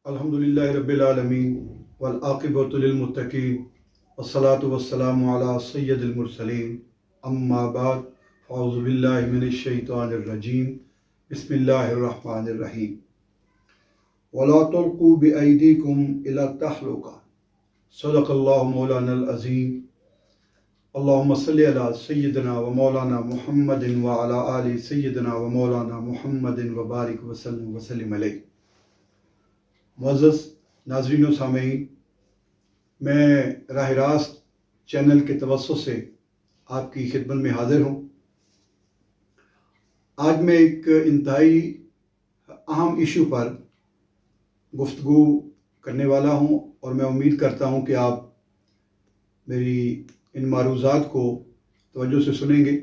الحمدللہ رب العالمین والعاقبۃ للمتقین والصلاة والسلام علی سید المرسلین اما بعد فاعوذ باللہ من الشیطان الرجیم بسم اللہ الرحمن الرحیم ولا تلقوا بأیدیکم الی التہلکہ صدق اللہ مولانا العظیم اللہم صلی علی سیدنا و مولانا محمد وعلی آل سیدنا و مولانا محمد وبارک وسلم علیہ۔ معزز ناظرین و سامعین، میں راہ راست چینل کے توسط سے آپ کی خدمت میں حاضر ہوں۔ آج میں ایک انتہائی اہم ایشو پر گفتگو کرنے والا ہوں اور میں امید کرتا ہوں کہ آپ میری ان معروضات کو توجہ سے سنیں گے۔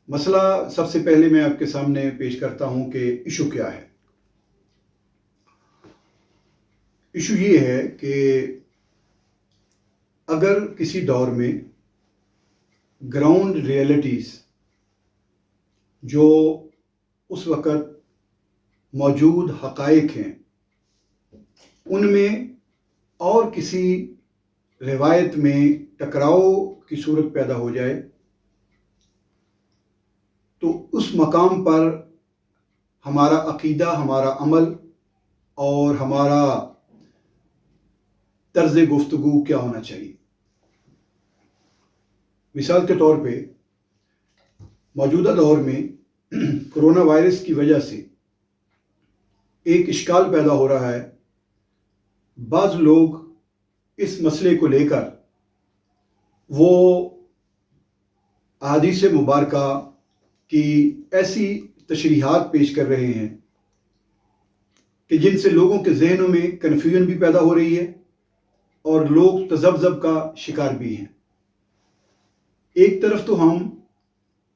مسئلہ سب سے پہلے میں آپ کے سامنے پیش کرتا ہوں کہ ایشو کیا ہے۔ ایشو یہ ہے کہ اگر کسی دور میں گراؤنڈ ریئلٹیز جو اس وقت موجود حقائق ہیں ان میں اور کسی روایت میں ٹکراؤ کی صورت پیدا ہو جائے تو اس مقام پر ہمارا عقیدہ، ہمارا عمل اور ہمارا طرز گفتگو کیا ہونا چاہیے۔ مثال کے طور پہ موجودہ دور میں کرونا وائرس کی وجہ سے ایک اشکال پیدا ہو رہا ہے۔ بعض لوگ اس مسئلے کو لے کر وہ احادیث مبارکہ کی ایسی تشریحات پیش کر رہے ہیں کہ جن سے لوگوں کے ذہنوں میں کنفیوژن بھی پیدا ہو رہی ہے اور لوگ تذبذب کا شکار بھی ہیں۔ ایک طرف تو ہم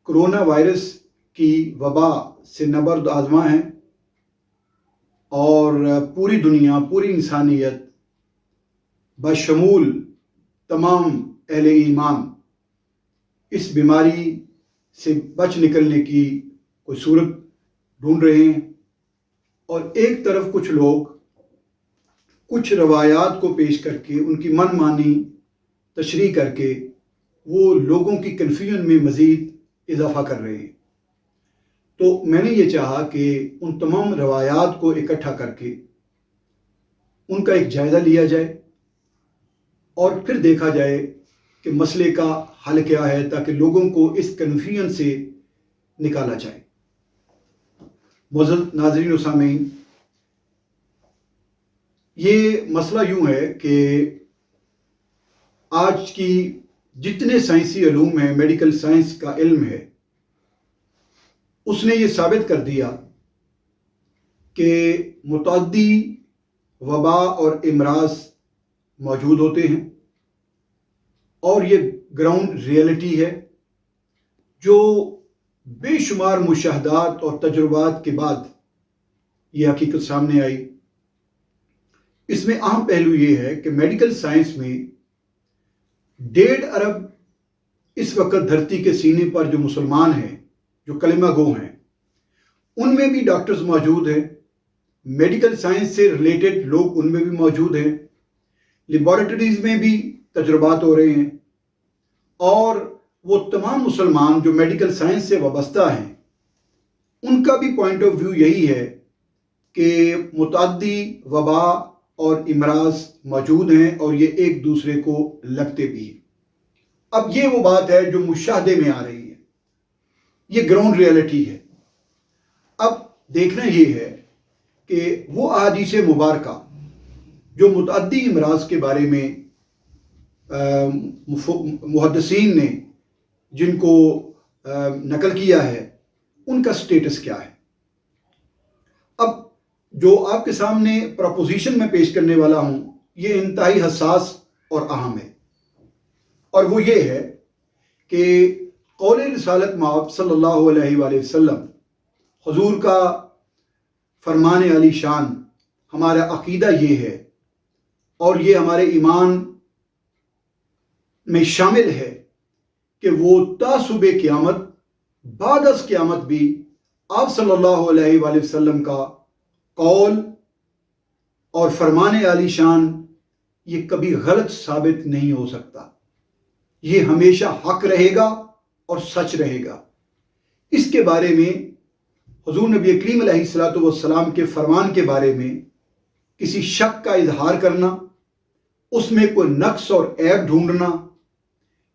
کرونا وائرس کی وبا سے نبرد آزما ہیں اور پوری دنیا، پوری انسانیت بشمول تمام اہل ایمان اس بیماری سے بچ نکلنے کی کوئی صورت ڈھونڈ رہے ہیں، اور ایک طرف کچھ لوگ کچھ روایات کو پیش کر کے ان کی من مانی تشریح کر کے وہ لوگوں کی کنفیوژن میں مزید اضافہ کر رہے ہیں۔ تو میں نے یہ چاہا کہ ان تمام روایات کو اکٹھا کر کے ان کا ایک جائزہ لیا جائے اور پھر دیکھا جائے کہ مسئلے کا حل کیا ہے تاکہ لوگوں کو اس کنفیوژن سے نکالا جائے۔ معزز ناظرین و سامعین، یہ مسئلہ یوں ہے کہ آج کی جتنے سائنسی علوم ہیں، میڈیکل سائنس کا علم ہے، اس نے یہ ثابت کر دیا کہ متعدی وبا اور امراض موجود ہوتے ہیں اور یہ گراؤنڈ ریئلٹی ہے جو بے شمار مشاہدات اور تجربات کے بعد یہ حقیقت سامنے آئی۔ اس میں اہم پہلو یہ ہے کہ میڈیکل سائنس میں 1.5 ارب اس وقت دھرتی کے سینے پر جو مسلمان ہیں، جو کلمہ گو ہیں، ان میں بھی ڈاکٹرز موجود ہیں، میڈیکل سائنس سے ریلیٹڈ لوگ ان میں بھی موجود ہیں، لیبارٹریز میں بھی تجربات ہو رہے ہیں، اور وہ تمام مسلمان جو میڈیکل سائنس سے وابستہ ہیں ان کا بھی پوائنٹ آف ویو یہی ہے کہ متعدی وبا اور امراض موجود ہیں اور یہ ایک دوسرے کو لگتے بھی ہیں۔ اب یہ وہ بات ہے جو مشاہدے میں آ رہی ہے، یہ گراؤنڈ ریئلٹی ہے۔ اب دیکھنا یہ ہے کہ وہ احادیث مبارکہ جو متعدی امراض کے بارے میں محدثین نے جن کو نقل کیا ہے ان کا سٹیٹس کیا ہے۔ اب جو آپ کے سامنے پروپوزیشن میں پیش کرنے والا ہوں یہ انتہائی حساس اور اہم ہے، اور وہ یہ ہے کہ قول رسالت مآب صلی اللہ علیہ وآلہ وسلم، حضور کا فرمان علی شان، ہمارا عقیدہ یہ ہے اور یہ ہمارے ایمان میں شامل ہے کہ وہ تا صبح قیامت، بعد از قیامت بھی آپ صلی اللہ علیہ وآلہ وسلم کا قول اور فرمان عالی شان یہ کبھی غلط ثابت نہیں ہو سکتا، یہ ہمیشہ حق رہے گا اور سچ رہے گا۔ اس کے بارے میں حضور نبی کریم علیہ الصلوۃ والسلام کے فرمان کے بارے میں کسی شک کا اظہار کرنا، اس میں کوئی نقص اور عیب ڈھونڈنا،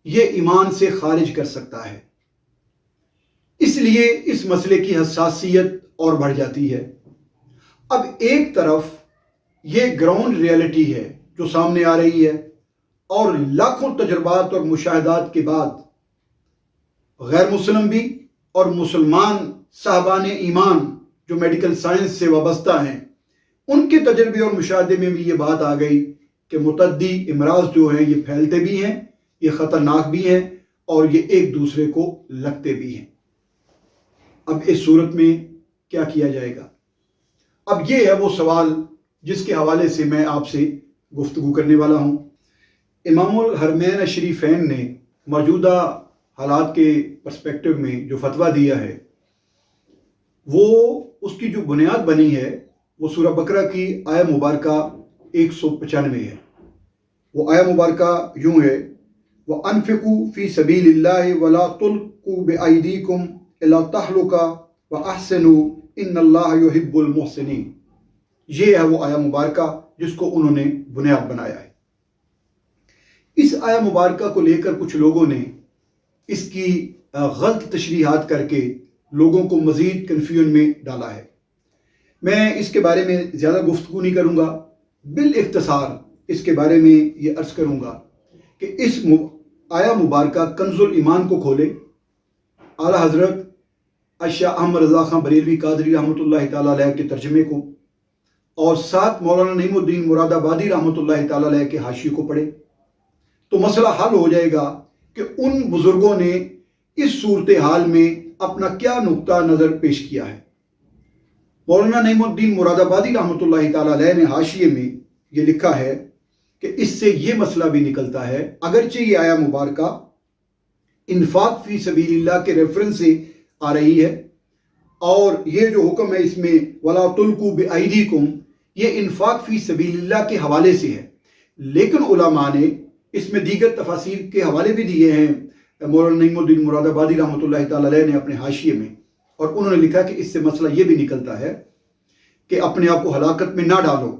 یہ ایمان سے خارج کر سکتا ہے۔ اس لیے اس مسئلے کی حساسیت اور بڑھ جاتی ہے۔ اب ایک طرف یہ گراؤنڈ ریئلٹی ہے جو سامنے آ رہی ہے، اور لاکھوں تجربات اور مشاہدات کے بعد غیر مسلم بھی اور مسلمان صاحبان ایمان جو میڈیکل سائنس سے وابستہ ہیں، ان کے تجربے اور مشاہدے میں بھی یہ بات آ گئی کہ متعدی امراض جو ہیں یہ پھیلتے بھی ہیں، یہ خطرناک بھی ہیں، اور یہ ایک دوسرے کو لگتے بھی ہیں۔ اب اس صورت میں کیا کیا جائے گا؟ اب یہ ہے وہ سوال جس کے حوالے سے میں آپ سے گفتگو کرنے والا ہوں۔ امام الحرمین الشریفین نے موجودہ حالات کے پرسپیکٹو میں جو فتویٰ دیا ہے، وہ اس کی جو بنیاد بنی ہے وہ سورہ بقرہ کی آیہ مبارکہ 195 ہے۔ وہ آیہ مبارکہ یوں ہے: وَأَنفِقُوا فِي سَبِيلِ اللَّهِ وَلَا تُلْقُوا بِأَيْدِيكُمْ إِلَى التَّهْلُكَةِ وَأَحْسِنُوا إِنَّ اللَّهَ يُحِبُّ الْمُحْسِنِينَ۔ یہ ہے وہ آیہ مبارکہ جس کو انہوں نے بنیاد بنایا ہے۔ اس آیہ مبارکہ کو لے کر کچھ لوگوں نے اس کی غلط تشریحات کر کے لوگوں کو مزید کنفیوژن میں ڈالا ہے۔ میں اس کے بارے میں زیادہ گفتگو نہیں کروں گا، بالاختصار اس کے بارے میں یہ عرض کروں گا کہ اس آیہ مبارکہ کنز الایمان کو کھولے، اعلیٰ حضرت اشاہ احمد رضا خان بریلوی قادری رحمۃ اللہ تعالیٰ علیہ کے ترجمے کو، اور ساتھ مولانا نعیم الدین مراد آبادی رحمۃ اللہ تعالیٰ علیہ کے حاشیے کو پڑھے، تو مسئلہ حل ہو جائے گا کہ ان بزرگوں نے اس صورتحال میں اپنا کیا نقطہ نظر پیش کیا ہے۔ مولانا نعیم الدین مراد آبادی رحمۃ اللہ تعالیٰ علیہ نے حاشیے میں یہ لکھا ہے کہ اس سے یہ مسئلہ بھی نکلتا ہے، اگرچہ یہ آیہ مبارکہ انفاق فی سبیل اللہ کے ریفرنس سے آ رہی ہے، اور یہ جو حکم ہے اس میں وَلَا تُلْقُوا بِأَيْدِيكُمْ، یہ انفاق فی سبیل اللہ کے حوالے سے ہے، لیکن علماء نے اس میں دیگر تفاسیر کے حوالے بھی دیے ہیں۔ مولانا نعیم الدین مراد آبادی رحمۃ اللہ تعالیٰ علیہ نے اپنے حاشیے میں، اور انہوں نے لکھا کہ اس سے مسئلہ یہ بھی نکلتا ہے کہ اپنے آپ کو ہلاکت میں نہ ڈالو،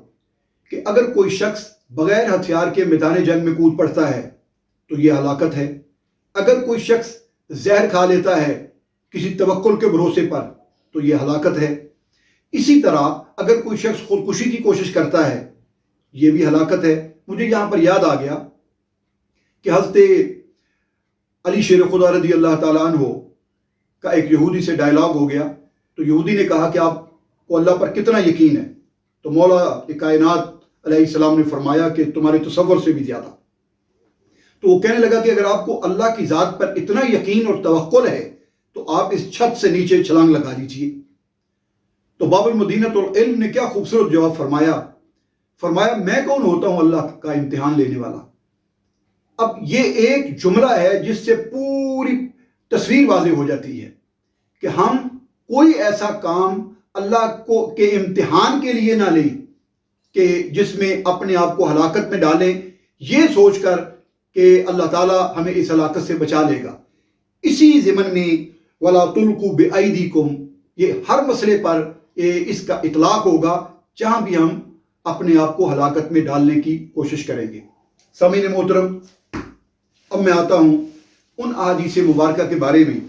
کہ اگر کوئی شخص بغیر ہتھیار کے میدان جنگ میں کود پڑتا ہے تو یہ ہلاکت ہے، اگر کوئی شخص زہر کھا لیتا ہے کسی توکل کے بھروسے پر تو یہ ہلاکت ہے، اسی طرح اگر کوئی شخص خودکشی کی کوشش کرتا ہے یہ بھی ہلاکت ہے۔ مجھے یہاں پر یاد آ گیا کہ حضرت علی شیر خدا رضی اللہ تعالیٰ عنہ کا ایک یہودی سے ڈائلاگ ہو گیا، تو یہودی نے کہا کہ آپ کو اللہ پر کتنا یقین ہے؟ تو مولا کائنات علیہ السلام نے فرمایا کہ تمہارے تصور سے بھی زیادہ۔ تو وہ کہنے لگا کہ اگر آپ کو اللہ کی ذات پر اتنا یقین اور توکل ہے تو آپ اس چھت سے نیچے چھلانگ لگا دیجیے۔ تو باب المدینۃ العلم نے کیا خوبصورت جواب فرمایا میں کون ہوتا ہوں اللہ کا امتحان لینے والا۔ اب یہ ایک جملہ ہے جس سے پوری تصویر واضح ہو جاتی ہے کہ ہم کوئی ایسا کام اللہ کو کے امتحان کے لیے نہ لیں کہ جس میں اپنے آپ کو ہلاکت میں ڈالیں، یہ سوچ کر کہ اللہ تعالیٰ ہمیں اس ہلاکت سے بچا لے گا۔ اسی ضمن میں وَلَا تُلْقُوا بِأَيْدِيكُمْ، یہ ہر مسئلے پر اس کا اطلاق ہوگا جہاں بھی ہم اپنے آپ کو ہلاکت میں ڈالنے کی کوشش کریں گے۔ سامعین محترم، اب میں آتا ہوں ان احادیث مبارکہ کے بارے میں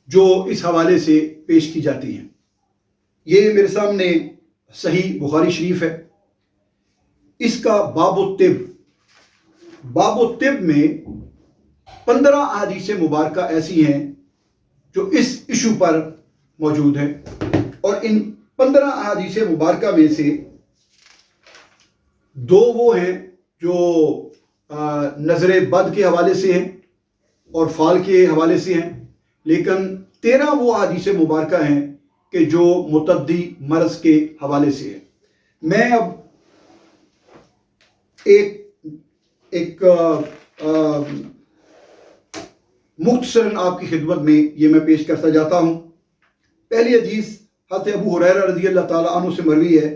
جو اس حوالے سے پیش کی جاتی ہیں۔ یہ میرے سامنے صحیح بخاری شریف ہے، اس کا باب الطب میں 15 احادیث مبارکہ ایسی ہیں جو اس ایشو پر موجود ہیں، اور ان 15 احادیث مبارکہ میں سے 2 وہ ہیں جو نظر بد کے حوالے سے ہیں اور فال کے حوالے سے ہیں، لیکن 13 وہ احادیث مبارکہ ہیں کہ جو متعدی مرض کے حوالے سے ہیں۔ میں اب ایک مختصراً آپ کی خدمت میں یہ میں پیش کرتا جاتا ہوں۔ پہلی حدیث حضرت ابو ہریرہ رضی اللہ تعالیٰ عنہ سے مروی ہے،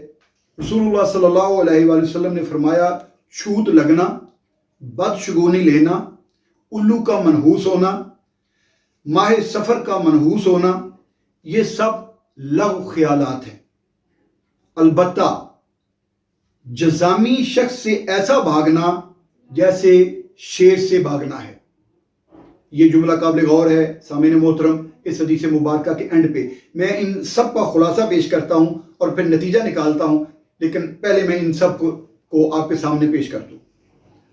رسول اللہ صلی اللہ علیہ وآلہ وسلم نے فرمایا، چھوت لگنا، بدشگونی لینا، الو کا منحوس ہونا، ماہ سفر کا منحوس ہونا، یہ سب لغو خیالات ہیں۔ البتہ جزامی شخص سے ایسا بھاگنا جیسے شیر سے بھاگنا ہے۔ یہ جملہ قابل غور ہے سامعین محترم۔ اس حدیث مبارکہ کے اینڈ پہ میں ان سب کا خلاصہ پیش کرتا ہوں اور پھر نتیجہ نکالتا ہوں، لیکن پہلے میں ان سب کو آپ کے سامنے پیش کر دوں۔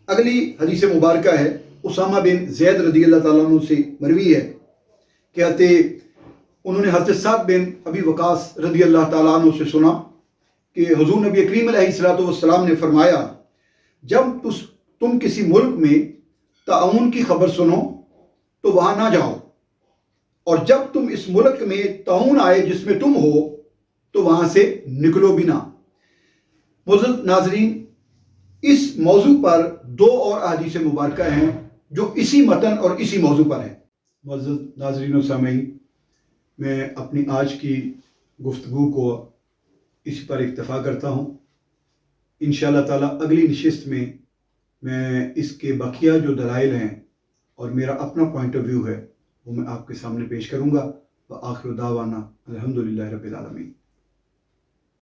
اگلی حدیث مبارکہ ہے اسامہ بن زید رضی اللہ تعالیٰ عنہ سے مروی ہے کہ انہوں نے حضرت سعد بن ابی وقاص رضی اللہ تعالیٰ عنہ سے سنا کہ حضور نبی کریم علیہ الصلوۃ والسلام نے فرمایا، جب تم کسی ملک میں طاعون کی خبر سنو تو وہاں نہ جاؤ، اور جب تم اس ملک میں طاعون آئے جس میں تم ہو تو وہاں سے نکلو بھی نہ۔ معزز ناظرین، اس موضوع پر دو اور احادیث مبارکہ ہیں جو اسی متن اور اسی موضوع پر ہیں۔ معزز ناظرین و سامعین، میں اپنی آج کی گفتگو کو اس پر اکتفا کرتا ہوں۔ انشاءاللہ تعالیٰ اگلی نشست میں اس کے بقیہ جو دلائل ہیں اور میرا اپنا پوائنٹ آف ویو ہے وہ میں آپ کے سامنے پیش کروں گا۔ وآخر دعوانا الحمدللہ رب العالمین۔